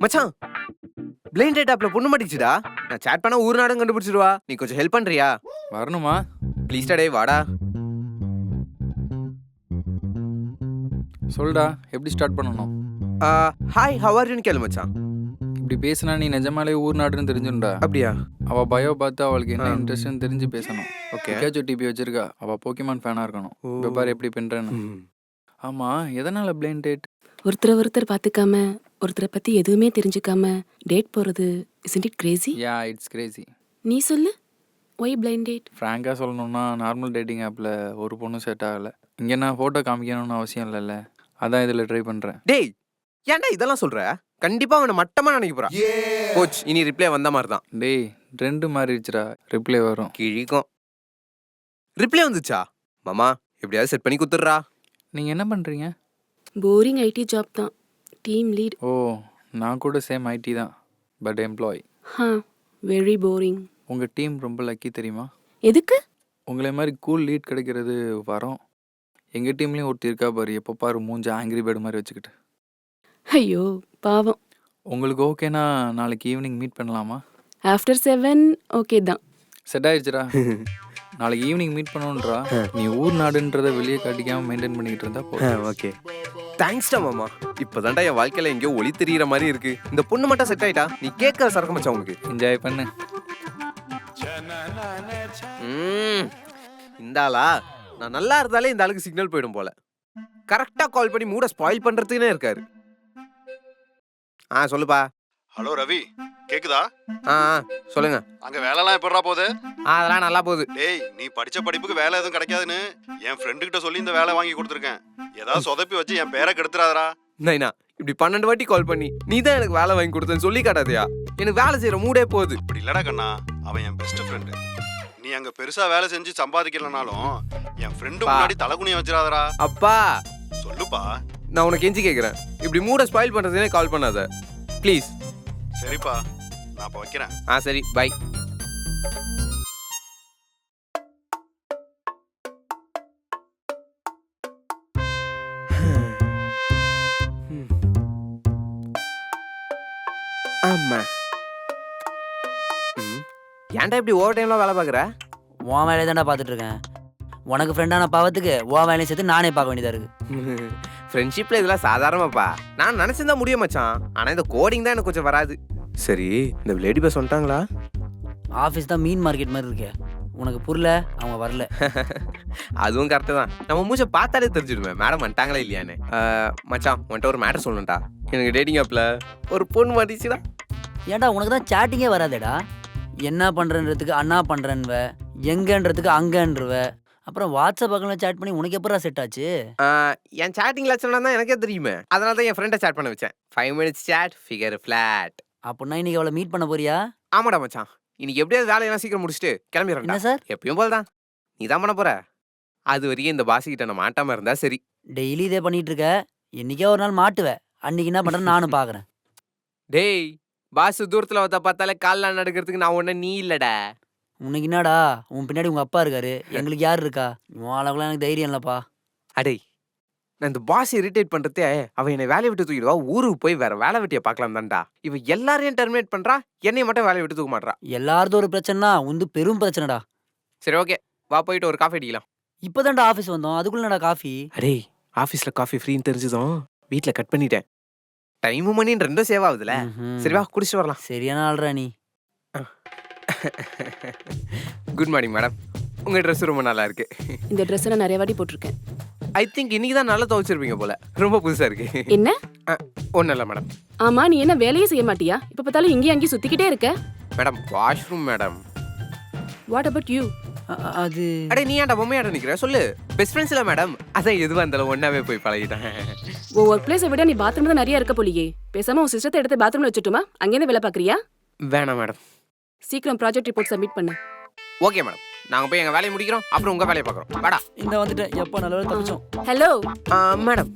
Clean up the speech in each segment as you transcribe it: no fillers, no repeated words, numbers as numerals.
மச்சான் blind date ஆப்ல பொண்ணு மாட்டிச்சுடா. நான் சாட் பண்ணா ஊர் நாடும் கண்டுபிடிச்சிடுவா. நீ கொஞ்சம் ஹெல்ப் பண்றியா? வரணுமா? ப்ளீஸ் டே வாடா. சொல்டா, எப்படி ஸ்டார்ட் பண்ணணும்? ஹாய் ஹவ் ஆர் யூன்னு கேளு மச்சான். இப்படி பேசினா நீ நிஜமாலே ஊர் நாடுன்னு தெரிஞ்சுண்டா. அப்படியா? அவள் பயோ பார்த்து அவளுக்கு என்ன இன்ட்ரெஸ்ட்னு தெரிஞ்சு பேசணும். ஓகே. கேச்சோ டிபி வச்சிருக்கா. அவள் போக்கிமான் ஃபேனாக இருக்கணும். இப்போ பாரு எப்படி பின்றேன்னு. ஆமாம், எதனால் பிளைண்ட் டேட்? ஒருத்தர் பார்த்துக்காம ஒருத்தரை பத்தி எதுவுமே தெரிஞ்சுக்காம டேட் போறது isn't it crazy? Yeah, it's Crazy. நீ சொல்லு, why blind date? ஃப்ராங்காக சொல்லணும்னா நார்மல் டேட்டிங் ஆப்பில் ஒரு பொண்ணும் செட் ஆகலை. இங்கே நான் ஃபோட்டோ காமிக்கணும்னு அவசியம் இல்லைல்ல, அதான் இதில் ட்ரை பண்ணுறேன். டேய் ஏன்டா இதெல்லாம் சொல்ற? கண்டிப்பா அவனை மட்டமா நினைக்க போறான். கோச் இனி ரிப்ளை வந்த மாதிரி தான். டேய், ட்ரெண்டு மாறிடுச்சுடா, ரிப்ளை வரும். கிழிக்கும். ரிப்ளை வந்துச்சா? மாமா எப்படியாவது செட் பண்ணி குத்துடுறா. நீங்கள் என்ன பண்ணுறீங்க? போரிங் ஐடி ஜாப் தான், டீம் லீட். ஓ, நான் கூட சேம் ஐடி தான், பட் எம்ப்ளாய். Very boring. உங்கள் டீம் ரொம்ப லக்கி தெரியுமா? எதுக்கு? உங்களை மாதிரி கூல் லீட் கிடைக்கிறது வரோம். எங்கள் டீம்லேயும் ஒருத்தர் இருக்கா பாரு, எப்போ பாரு மூஞ்ச ஆங்கிரி பேர்டு மாதிரி வச்சுக்கிட்டு. ஐயோ பாவம். உங்களுக்கு ஓகேனா நாளைக்கு ஈவினிங் மீட் பண்ணலாமா? ஆஃப்டர் 7 ஓகே தான். செட் ஆயிடுச்சுடா. நாளைக்கு ஈவினிங் மீட் பண்ணணுன்றா. நீ ஊர் நாடுன்றதை வெளியே காட்டிக்காமல் மெயின்டைன் பண்ணிக்கிட்டு இருந்தா போதும். ஓகே தேங்க்ஸ்டா மாமா. இப்போதான்டா என் வாழ்க்கையில எங்கேயோ ஒளி தெரியுற மாதிரி இருக்கு. இந்த பொண்ணு மட்டும் செட் ஆயிட்டா நீ கேட்க சரக்கு மச்சான் உனக்கு. என்ஜாய் பண்ணு. இந்த ஆளா நான் நல்லா இருந்தாலே இந்த ஆளுக்கு சிக்னல் போயிடும் போல. கரெக்டா கால் பண்ணி மூட ஸ்பாயில் பண்றதுக்குனே இருக்காரு. சொல்லுப்பா. ஹலோ ரவி, கேக்குதா? சொல்லுங்க. அங்க வேலைலாம் எப்படிடா போகுது? அதெல்லாம் நல்லா போகுது. டேய், நீ படிச்ச படிப்புக்கு வேலை எதுவும் கிடைக்காதுன்னு என் ஃப்ரெண்டு கிட்ட சொல்லி இந்த வேலை வாங்கி கொடுத்துருக்கேன். ஏதாவது சொதப்பி வச்சு என் பேரை கெடுத்துறாதரா. நைனா இப்படி 12 வாட்டி கால் பண்ணி நீ தான் எனக்கு வேலை வாங்கி கொடுத்தேன்னு சொல்லி காட்டாதயா. எனக்கு வேலை செய்யற மூடே போகுது. இப்படி இல்லடா கண்ணா, அவன் என் பெஸ்ட் ஃப்ரெண்டு. நீ அங்க பெருசா வேலை செஞ்சு சம்பாதிக்கலனாலும் என் ஃப்ரெண்டு முன்னாடி தலகுனிய வச்சிடாதரா. அப்பா சொல்லுப்பா. நான் உனக்கு கெஞ்சி கேட்குறேன், இப்படி மூட ஸ்பாயில் பண்றதுனே கால் பண்ணாத ப்ளீஸ். சரிப்பா, நான் இப்போ வைக்கிறேன். சரி பை. ஆமா ஏன்டா இப்படி ஓவர் டைம்லாம் வேலை பார்க்குற? உன் வேலையை தான்டா பார்த்துட்டு இருக்கேன். உனக்கு ஃப்ரெண்டான பாவத்துக்கு உன் வேலையை சேர்த்து நானே பார்க்க வேண்டியதாக இருக்கு. ஃப்ரெண்ட்ஷிப்ல இதெல்லாம் சாதாரணமாப்பா. நான் நினைச்சிருந்தா முடியும் மச்சான், ஆனா இந்த கோடிங் தான் எனக்கு கொஞ்சம் வராது. சரி இந்த லேடி பஸ் வந்துட்டாங்களா? ஆஃபீஸ் தான் மீன் மார்க்கெட் மாதிரி இருக்கே, உனக்கு புரியல, அவங்க வரல. அதுவும் கரெக்டு தான், நம்ம மூச்சை பார்த்தாலே தெரிஞ்சிடுவேன் மேடம் வந்துட்டாங்களா இல்லையான்னு. மச்சான் உன்ட்ட ஒரு மேட்டர் சொல்லணும்டா. எனக்கு டேட்டிங் ஆப்ல ஒரு பொண்ணு மாட்டிச்சுடா. ஏன்டா உனக்கு தான் சேட்டிங்கே வராதேடா. என்ன பண்ணுறன்றதுக்கு அண்ணா பண்ணுறன்வ, எங்கன்றதுக்கு அங்கன்றவ, அப்புறம் வாட்ஸ்அப் பக்கம்ல சேட் பண்ணி உனக்கு எப்படா செட் ஆச்சு? என் சேட்டிங் லட்சணம் தான் எனக்கே தெரியுமே, அதனால தான் என் ஃப்ரெண்டை சேட் பண்ண வச்சேன். 5 minutes chat ஃபிகர் ஃபிளாட். அப்படின்னா இன்னைக்கு அவளை மீட் பண்ண போறியா? ஆமாடா மச்சான், இன்னைக்கு எப்படியாவது வேலையெல்லாம் சீக்கிரம் முடிச்சுட்டு கிளம்பிடுறேன். என்ன சார்? எப்பயும் போல் தான் நீ தான் பண்ண போற. அது வரைக்கும் இந்த பாசிக்கிட்ட நான் மாட்டாம இருந்தா சரி. டெய்லி இதே பண்ணிட்டு இருக்க, என்னைக்கே ஒரு நாள் மாட்டுவேன். அன்னைக்கு என்ன பண்ணுறேன்னு நானும் பார்க்குறேன். டேய் பாஸ் தூரத்துல வந்தா பார்த்தாலே கால்லாம் நடக்கிறதுக்கு நான் ஒண்ணு நீ இல்லடா. உனக்கு என்னடா, உன் பின்னாடி உங்கள் அப்பா இருக்காரு, எங்களுக்கு யார் இருக்கா? உன் அளவுக்குலாம் எனக்கு தைரியம் இல்லைப்பா. அடே நான் இந்த பாஸ் இரிட்டேட் பண்றதே அவன் என்னை வேலையை விட்டு தூக்கிடுவா, ஊருக்கு போய் வேற வேலை வெட்டியை பார்க்கலாம் தான்டா. இவ எல்லாரையும் டெர்மினேட் பண்றா, என்னை மட்டும் வேலையை விட்டு தூக்க மாட்றா. எல்லாரதும் ஒரு பிரச்சனைனா உந்து பெரும் பிரச்சனைடா. சரி ஓகே வா போயிட்டு ஒரு காஃபி அடிக்கலாம். இப்போதான்டா ஆஃபீஸ் வந்தோம், அதுக்குள்ளடா காஃபி? அடே ஆஃபீஸ்ல காஃபி ஃப்ரீன்னு தெரிஞ்சதும் வீட்டில் கட் பண்ணிட்டேன். டைமும் மணின்னு ரெண்டும் சேவ் ஆகுதுல. சரி வா குடிச்சிட்டு வரலாம். சரியான ஆள்றா நீ. குட் மார்னிங் மேடம், உங்க ட்ரெஸ் ரொம்ப நல்லா இருக்கு. இந்த ட்ரெஸ் நான் நிறைய வாட்டி போட்டிருக்கேன். ஐ திங்க் இன்னைக்கு தான் நல்லா துவைச்சிருப்பீங்க போல, ரொம்ப புதுசா இருக்கு. என்ன? ஒன்றும் இல்லை மேடம். ஆமா நீ என்ன வேலையே செய்ய மாட்டியா? இப்ப பார்த்தாலும் இங்கேயும் அங்கேயும் சுத்திக்கிட்டே இருக்க. Madam washroom madam. What about you? அது அடே நீ ஏன்டா பொம்மையாட நிக்கிற சொல்லு. பெஸ்ட் ஃப்ரெண்ட்ஸ் இல்ல மேடம், அதான் எதுவா இருந்தாலும் ஒன்னாவே போய் பழகிட்டேன். உன் ஒர்க் பிளேஸை விட நீ பாத்ரூம் தான் நிறைய இருக்க போலியே. பேசாம உன் சிஸ்டத்தை எடுத்து பாத்ரூம்ல வச்சுட்டுமா? அங்கேயே வேலை பாக்குறியா? வேணாம் மேடம். சீக்கிரம் ப்ராஜெக்ட் ரிப்போர்ட் சப்மிட் பண்ணு. ஓகே மேடம், நாங்க போய் எங்க வேலையை முடிக்கிறோம், அப்புறம் உங்க வேலையை பார்க்குறோம். வாடா. இந்த வந்துட்டேன், எப்போ நல்ல வேலை தப்பிச்சோம். Hello madam.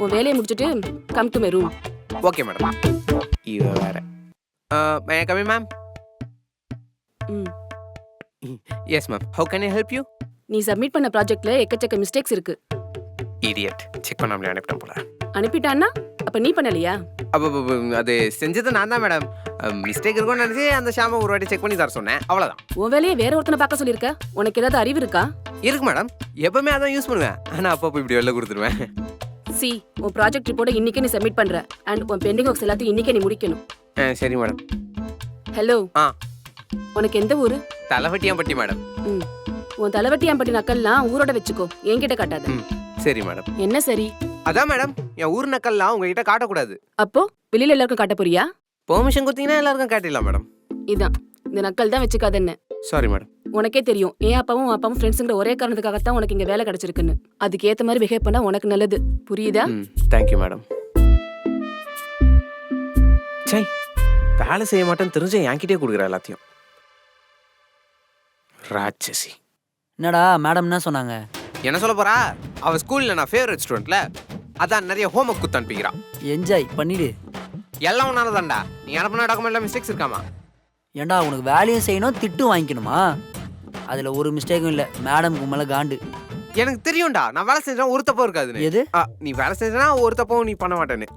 உன் வேலையை முடிச்சிட்டு come to my room. Okay madam. இவ வேற. May I come in ma'am? Yes ma'am, how can I help you? நீ சப்மிட் பண்ண ப்ராஜெக்ட்ல எக்கச்சக்க மிஸ்டேக்ஸ் இருக்கு. இடியட், செக் பண்ணாமலே அனுப்பிட்டேன் போல. அனுப்பிட்டான்னா அப்ப நீ பண்ணலையா? அது செஞ்சது நான் தான் மேடம். மிஸ்டேக் இருக்கும்னு நினைச்சு அந்த ஷாமை ஒரு வாட்டி செக் பண்ணி தர சொன்னேன், அவ்வளவுதான். உன் வேலையை வேற ஒருத்தனை பார்க்க சொல்லியிருக்க. உனக்கு ஏதாவது அறிவு இருக்கா? இருக்கு மேடம், எப்பவுமே அதான் யூஸ் பண்ணுவேன். ஆனா அப்பப்போ இப்படி வெளில கொடுத்துருவேன். சி, உன் ப்ராஜெக்ட் ரிப்போர்ட்டை இன்னைக்கே நீ சப்மிட் பண்ற. அண்ட் உன் பெண்டிங் ஒர்க்ஸ் எல்லாத்தையும் இன்னைக்கே நீ முடிக்கணும். சரி மேடம். ஹலோ. ஆ. உனக்கு எந்த ஊரு? தலைவட்டியாம்பட்டி மேடம். உன் தலைவட்டியாம்பட்டி நக்கல்லாம் ஊரோட வச்சுக்கோ, என்கிட்ட காட்டாத. சரி மேடம். என்ன சரி? அதான் மேடம், என் ஊர் நக்கல்லாம் உங்ககிட்ட காட்டக்கூடாது. அப்போ வெளியில எல்லாருக்கும் காட்ட போறியா? பெர்மிஷன் கொடுத்தீங்கன்னா எல்லாருக்கும் காட்டிடலாம் மேடம். இதான், இந்த நக்கல் தான் வச்சுக்காத என்ன. Sorry madam. உனக்கே தெரியும், என் அப்பாவும் உன் அப்பாவும் ஃப்ரெண்ட்ஸுங்கிற ஒரே காரணத்துக்காகத்தான் உனக்கு இங்க வேலை கிடைச்சிருக்குன்னு. அதுக்கு ஏத்த மாதிரி பிஹேவ் பண்ணா உனக்கு நல்லது, புரியுதா? Thank you madam. சை, வேலை செய்ய மாட்டேன்னு தெரிஞ்ச என்கிட்டே கொடுக்குற எல்லாத்தையும். ராட்சசி. என்னடா மேடம் என்ன சொன்னாங்க? என்ன சொல்ல போறா? அவ ஸ்கூல்ல நான் ஃபேவரட் ஸ்டூடெண்ட்ல, அதான் நிறைய ஹோம் ஒர்க் குத்து அனுப்பிக்கிறா. என்ஜாய் பண்ணிடு. எல்லாம் உன்னால தான்டா. நீ அனுப்பின டாக்குமெண்ட்ல மிஸ்டேக்ஸ் இருக்காமா? ஏன்டா உனக்கு வேலையும் செய்யணும், திட்டும் வாங்கிக்கணுமா? அதுல ஒரு மிஸ்டேக்கும் இல்ல. மேடம்க்கு மேல காண்டு. எனக்கு தெரியும்டா, நான் வேலை செஞ்சா ஒரு தப்பும் இருக்காதுன்னு. எது? நீ வேலை செஞ்சா ஒரு தப்பும் நீ பண்ண மாட்டேன்னு.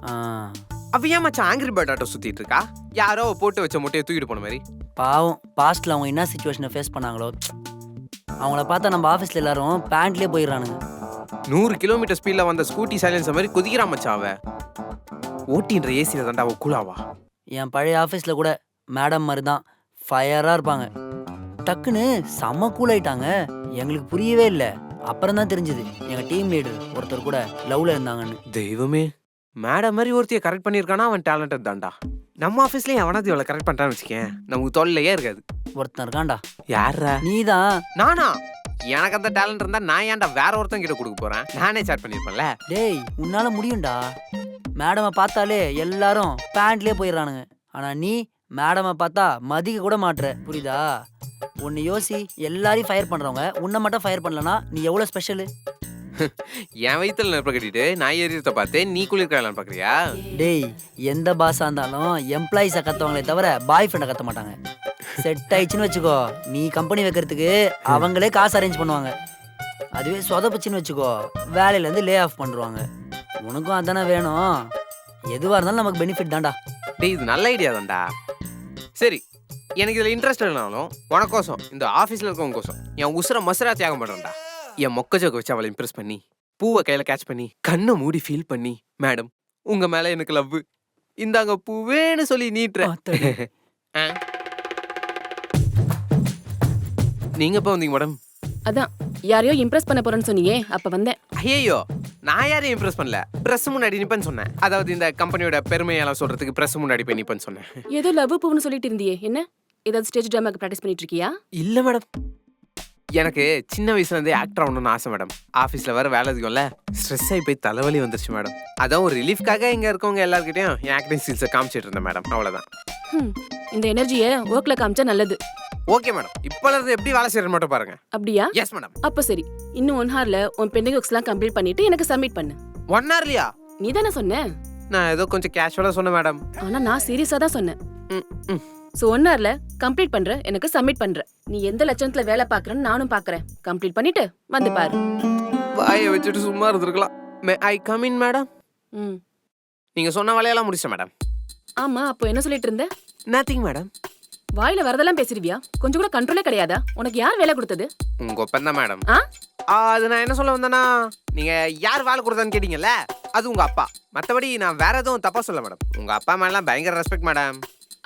அவ ஏன் மச்சான் ஆங்கிரி பேர்ட் ஆட்டோ சுத்திட்டு இருக்கா? யாரோ போட்டு வச்ச முட்டையை தூக்கிட்டு போன மாதிரி. பாவம், பாஸ்ட்ல அவங்க என்ன சுச்சுவேஷனை ஃபேஸ் பண்ணாங்களோ. அவங்கள பார்த்தா நம்ம ஆஃபீஸ்ல எல்லாரும் பேண்ட்லயே போயிடுறானுங்க. 100 கிலோமீட்டர் ஸ்பீட்ல வந்த ஸ்கூட்டி சைலன்ஸ் மாதிரி குதிக்கிறா மச்சான் அவ. ஓட்டின்ற ஏசியில தாண்டா அவ கூலாவா. என் பழைய ஆஃபீஸ்ல கூட மேடம் மாதிரி தான் ஃபயரா இருப்பாங்க. டக்குன்னு செம்ம கூல் ஆயிட்டாங்க. எங்களுக்கு புரியவே இல்லை. அப்புறம் தான் தெரிஞ்சது எங்க டீம் லீடர் ஒருத்தர் கூட லவ்ல இருந்தாங்கன்னு. தெய்வமே, மேடம் மாதிரி ஒருத்தைய கரெக்ட் பண்ணியிருக்கானா அவன் டேலண்டட் தான்டா. நம்ம ஆஃபீஸ்லயும் அவனாவது இவ்வளவு கரெக்ட் பண்றான்னு வச்சுக்கேன், நமக்கு தொல்லையே இருக்காது. ஒருத்தன் இருக்கான்டா. யாரா? நீதான். நானா? எனக்கு அந்த டேலண்ட் இருந்தா நான் ஏன்டா வேற ஒருத்தன் கிட்ட கொடுக்க போறேன்? நானே சாட் பண்ணிருப்பேன்ல. டேய், உன்னால முடியும்டா. மேடமை பார்த்தாலே எல்லாரும் பேண்ட்லயே போயிடுறானுங்க. ஆனா நீ மேடமை பார்த்தா மதிக்க கூட மாட்ற, புரியுதா? உன்னை யோசி, எல்லாரையும் ஃபயர் பண்றவங்க உன்னை மட்டும் ஃபயர் பண்ணலனா நீ எவ்வளவு ஸ்பெஷலு? என் வயித்துல நெருப்ப கட்டிட்டு நான் எரியறத பார்த்து நீ குளிர்காயலாம் பாக்குறியா? டேய், எந்த பாஸா இருந்தாலும் எம்ப்ளாயிஸை கத்தவங்களே தவிர பாய் ஃப்ரெண்டை கத்த மாட்டாங்க. செட் ஆயிடுச்சுன்னு வச்சுக்கோ, நீ கம்பெனி வைக்கிறதுக்கு அவங்களே காசு அரேஞ்ச் பண்ணுவாங்க. அதுவே சொதப்புச்சுன்னு வச்சுக்கோ, வேலையில இருந்து லே ஆஃப் பண்ணுவாங்க. உனக்கும் அதானே வேணும். எதுவா இருந்தாலும் நமக்கு பெனிஃபிட் தான்டா. டேய், இது நல்ல ஐடியா தான்டா. சரி, எனக்கு இதுல இன்ட்ரெஸ்ட் இல்லைனாலும் உனக்கோசம், இந்த ஆஃபீஸ்ல இருக்கவங்க கோசம் என் உசுர மசுரா தியாகம் பண்றேன்டா. என் மொக்க ஜோக்க வச்சு அவளை இம்ப்ரெஸ் பண்ணி, பூவை கையில கேட்ச் பண்ணி, கண்ணை மூடி ஃபீல் பண்ணி, மேடம் உங்க மேல எனக்கு லவ், இந்தாங்க பூவேன்னு சொல்லி நீட்டுறேன். நீங்க எப்ப வந்தீங்க மேடம்? அதான், யாரையோ இம்ப்ரெஸ் பண்ண போறேன்னு சொன்னியே, அப்ப வந்தேன். ஐயோ, நான் யாரையும் இம்ப்ரெஸ் பண்ணல. பிரஸ் முன்னாடி நிப்பேன்னு சொன்னேன். அதாவது இந்த கம்பெனியோட பெருமையெல்லாம் சொல்றதுக்கு பிரஸ் முன்னாடி போய் நிப்பேன்னு சொன்னேன். ஏதோ லவ் பூன்னு சொல்லிட்டு இருந்தியே, என்ன ஏதாவது ஸ்டேஜ் டிராமாக்கு ப்ராக்டிஸ் பண்ணிட்டு இருக்கியா? இல்ல மேடம், எனக்கு சின்ன வயசுல இருந்தே ஆக்டர் ஆகணும்னு ஆசை மேடம். ஆஃபீஸ்ல வர வேலை அதிகம்ல, ஸ்ட்ரெஸ் ஆகி போய் தலைவலி வந்துருச்சு மேடம். அதான் ஒரு ரிலீஃப்காக இங்க இருக்கவங்க எல்லாருக்கிட்டையும் என் ஆக்டிங் ஸ்கில்ஸை காமிச்சிட்டு இருந்தேன் மேடம், அவ்வளவுதான். இந்த எனர்ஜியை ஒர்க்ல காமிச்சா நல்லது. ஓகே மேடம், இப்பல இருந்து எப்படி வேலை செய்யறது மட்டும் பாருங்க. அப்படியா? Yes madam. அப்ப சரி, இன்னும் 1 ஹவர்ல உன் பெண்டிங் ஒர்க்ஸ்லாம் கம்ப்ளீட் பண்ணிட்டு எனக்கு சப்மிட் பண்ணு. 1 ஹவர்லயா? நீ தானே சொன்ன. நான் ஏதோ கொஞ்சம் கேஷுவலா சொன்னேன் மேடம். ஆனா நான் சீரியஸா தான் சொன்னேன். சோ 1 ஹவர்ல கம்ப்ளீட் பண்ற, எனக்கு சப்மிட் பண்ற. நீ எந்த லட்சணத்துல வேலை பாக்குறன்னு நானும் பாக்குறேன். கம்ப்ளீட் பண்ணிட்டு வந்து பாரு. வாயை வச்சுட்டு சும்மா இருந்திருக்கலாம். மே ஐ கம் இன் மேடம்? நீங்க சொன்ன வேலையெல்லாம் முடிச்சேன் மேடம். ஆமா, அப்போ என்ன சொல்லிட்டு இருந்த? Nothing madam. வாயில வரதெல்லாம் பேசிடுவியா? கொஞ்சம் கூட கண்ட்ரோலே கிடையாதா? உனக்கு யார் வேலை கொடுத்தது? உங்க ஒப்பன் தான் மேடம். அது நான் என்ன சொல்ல வந்தேன்னா, நீங்க யார் வேலை கொடுத்தான்னு கேட்டீங்கல்ல, அது உங்க அப்பா. மற்றபடி நான் வேற எதுவும் தப்பா சொல்ல மேடம். உங்க அப்பா மேலாம் பயங்கர ரெஸ்பெக்ட் மேடம்.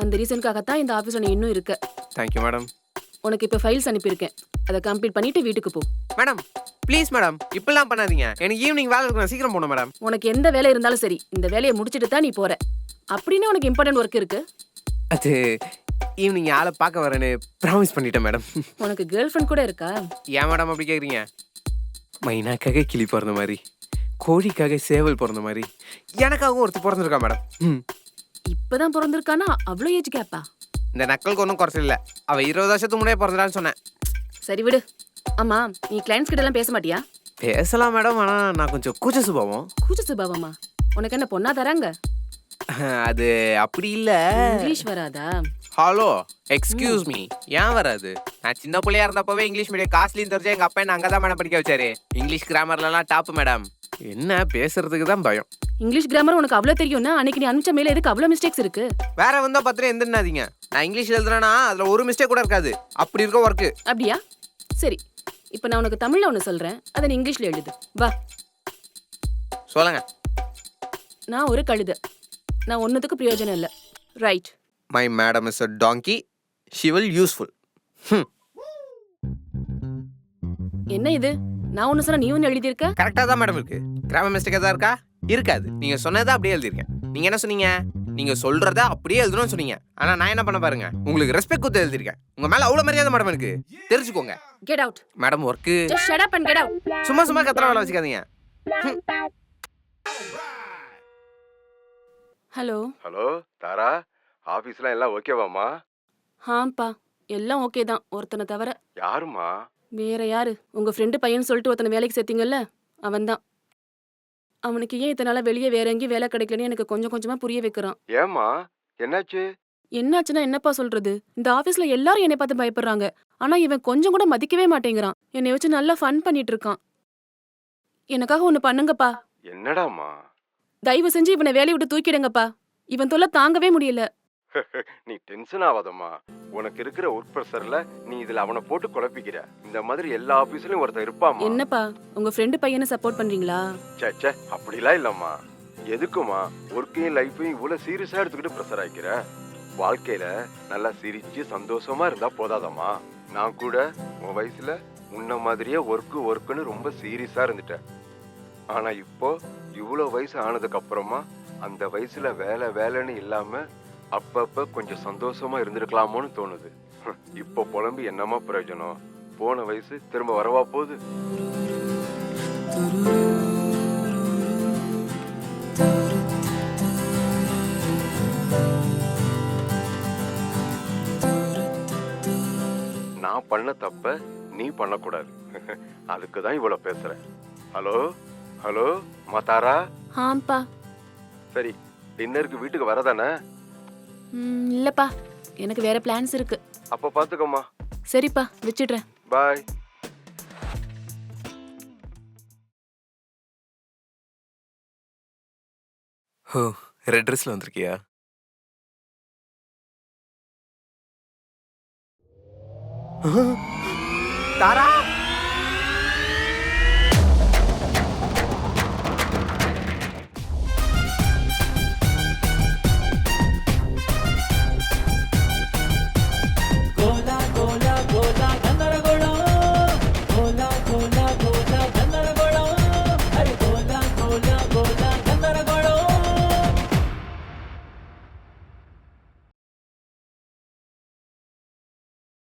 அந்த ரீசனுக்காகத்தான் இந்த ஆஃபீஸ்ல நீ இன்னும் இருக்க. Thank you madam. உனக்கு இப்போ ஃபைல்ஸ் அனுப்பியிருக்கேன், அதை கம்ப்ளீட் பண்ணிட்டு வீட்டுக்கு போ. மேடம் ப்ளீஸ் மேடம், இப்பெல்லாம் பண்ணாதீங்க. எனக்கு ஈவினிங் வேலை இருக்கு, நான் சீக்கிரம் போகணும் மேடம். உனக்கு எந்த வேலை இருந்தாலும் சரி, இந்த வேலையை முடிச்சிட்டு தான் நீ போற. அப்படின்னு உனக்கு இம்பார்ட்டன்ட் ஒர்க் இருக்கு. அது ஈவினிங் ஆளை பார்க்க வரேன்னு ப்ராமிஸ் பண்ணிட்டேன் மேடம். உனக்கு கேர்ள் ஃப்ரெண்ட் கூட இருக்கா? ஏன் மேடம் அப்படி கேட்குறீங்க? மைனாக்காக கிளி பிறந்த மாதிரி, கோழிக்காக சேவல் பிறந்த மாதிரி எனக்காகவும் ஒருத்தர் பிறந்திருக்கா மேடம். இப்பதான் பிறந்திருக்கானா? அவ்வளோ ஏஜ் கேப்பா? இந்த நக்கலுக்கு ஒன்றும் குறைச்சல் இல்லை. அவள் 20 வருஷத்துக்கு முன்னாடியே பிறந்தான்னு சொன்னேன். சரி விடு. ஆமா, நீ கிளைண்ட்ஸ் கிட்ட எல்லாம் பேச மாட்டியா? பேசலாம் மேடம், ஆனால் நான் கொஞ்சம் கூச்ச சுபாவம். கூச்ச சுபாவமா? உனக்கு என்ன பொண்ணா தராங்க? அது அப்படி இல்லை. இங்கிலீஷ் வராதா? Hello, excuse me. ஏன் வராது? நான் சின்ன பிள்ளையா இருந்தப்பவே இங்கிலீஷ் மீடியம் காஸ்ட்லின்னு தெரிஞ்சா எங்க அப்பா என்ன அங்கதான் மேடம் படிக்க வச்சாரு. இங்கிலீஷ் கிராமர்லாம் டாப் மேடம். என்ன பேசுறதுக்கு தான் பயம். இங்கிலீஷ் கிராமர் உனக்கு அவ்வளவு தெரியும்னா அன்னைக்கு நீ அனுப்பிச்ச மேல எதுக்கு அவ்வளவு மிஸ்டேக்ஸ் இருக்கு? வேற வந்தா பத்திரம் எந்திரினாதீங்க. நான் இங்கிலீஷ் எழுதுறேன்னா அதுல ஒரு மிஸ்டேக் கூட இருக்காது. அப்படி இருக்க ஒர்க்கு. அப்படியா? சரி, இப்போ நான் உனக்கு தமிழ்ல ஒன்று சொல்றேன், அதை நீ இங்கிலீஷ்ல எழுது. வா. சொல்லுங்க. நான் ஒரு கழுதை, நான் ஒன்னுத்துக்கு பிரயோஜனம் இல்லை. Right. My madam is a donkey, she will useful. என்ன இது? நான் ஒன்று சொன்னா நீ ஒன்று எழுதியிருக்க. கரெக்டாக தான் மேடம் இருக்கு. கிராமர் மிஸ்டேக் தான் இருக்கா? இருக்காது. நீங்க சொன்னதை அப்படியே எழுதிருக்கேன். நீங்க என்ன சொன்னீங்க? நீங்க சொல்றத அப்படியே எழுதணும்னு சொன்னீங்க. ஆனா நான் என்ன பண்ண பாருங்க, உங்களுக்கு ரெஸ்பெக்ட் கொடுத்து எழுதிருக்கேன். உங்க மேல அவ்வளவு மரியாதை மேடம் இருக்கு, தெரிஞ்சுக்கோங்க. Get out. Madam work. Just shut up and get out. சும்மா சும்மா கத்திர வேலை வச்சுக்காதீங்க. ஹலோ. ஹலோ தாரா, ஆபீஸ்ல எல்லாம் ஓகேவாமா? ஆம்பா, எல்லாம் ஓகே தான், ஒருத்தனை தவிர. யாருமா? வேற யாரு? உங்க ஃப்ரெண்டு பையன் சொல்லிட்டு ஒருத்தனை வேலைக்கு சேர்த்தீங்கல்ல, அவன்தான். அவனுக்கு ஏன் இத்தனை நாளா வெளியே வேற எங்கேயும் வேலை கிடைக்கலன்னு எனக்கு கொஞ்சம் கொஞ்சமா புரிய வைக்கிறான். ஏமா, என்னாச்சு? என்னாச்சுன்னா என்னப்பா சொல்றது? இந்த ஆபீஸ்ல எல்லாரும் என்னை பார்த்து பயப்படுறாங்க. ஆனா இவன் கொஞ்சம் கூட மதிக்கவே மாட்டேங்கிறான். என்னை வச்சு நல்லா ஃபன் பண்ணிட்டு இருக்கான். எனக்காக ஒண்ணு பண்ணுங்கப்பா. என்னடாமா? தயவு செஞ்சு இவனை வேலையை விட்டு தூக்கிடுங்கப்பா. இவன் தொல்லை தாங்கவே முடியல. நீ டென்ஷன் ஆகாதம்மா. உனக்கு இருக்கிற ஒர்க் ப்ரெஷர்ல நீ இதுல அவனை போட்டு குழப்பிக்கிற. இந்த மாதிரி எல்லா ஆபீஸ்லயும் ஒருத்தர் இருப்பாமா. என்னப்பா, உங்க ஃப்ரெண்டு பையனை சப்போர்ட் பண்றீங்களா? சே, அப்படிலாம் இல்லம்மா. எதுக்குமா ஒர்க்கையும் லைஃபையும் இவ்வளவு சீரியஸா எடுத்துக்கிட்டு ப்ரெஷர் ஆயிக்கிற? வாழ்க்கையில நல்லா சிரிச்சு சந்தோஷமா இருந்தா போதாதம்மா. நான் கூட உன் வயசுல உன்ன மாதிரியே ஒர்க்குன்னு ரொம்ப சீரியஸா இருந்துட்டேன். ஆனா இப்போ இவ்வளவு வயசு ஆனதுக்கு அப்புறமா அந்த வயசுல வேலைன்னு இல்லாம அப்பப்ப கொஞ்சம் சந்தோஷமா இருந்திருக்கலாமோன்னு தோணுது. இப்போ புலம்பி என்னமா பிரயோஜனம்? போன வயசு திரும்ப வரவா போகுது? நான் பண்ண தப்ப நீ பண்ணக்கூடாது. அதுக்குதான் இவ்வளவு பேசுற. ஹலோ மாதாரா. ஆம்பா. சரி, டின்னருக்கு வீட்டுக்கு வரதானே? இல்லப்பா, எனக்கு வேற பிளான்ஸ் இருக்கு. அப்ப பாத்துக்கோமா. சரிப்பா, வச்சிடுறேன். பாய். ஓ, ரெட் ட்ரெஸ்ல வந்திருக்கியா? தாரா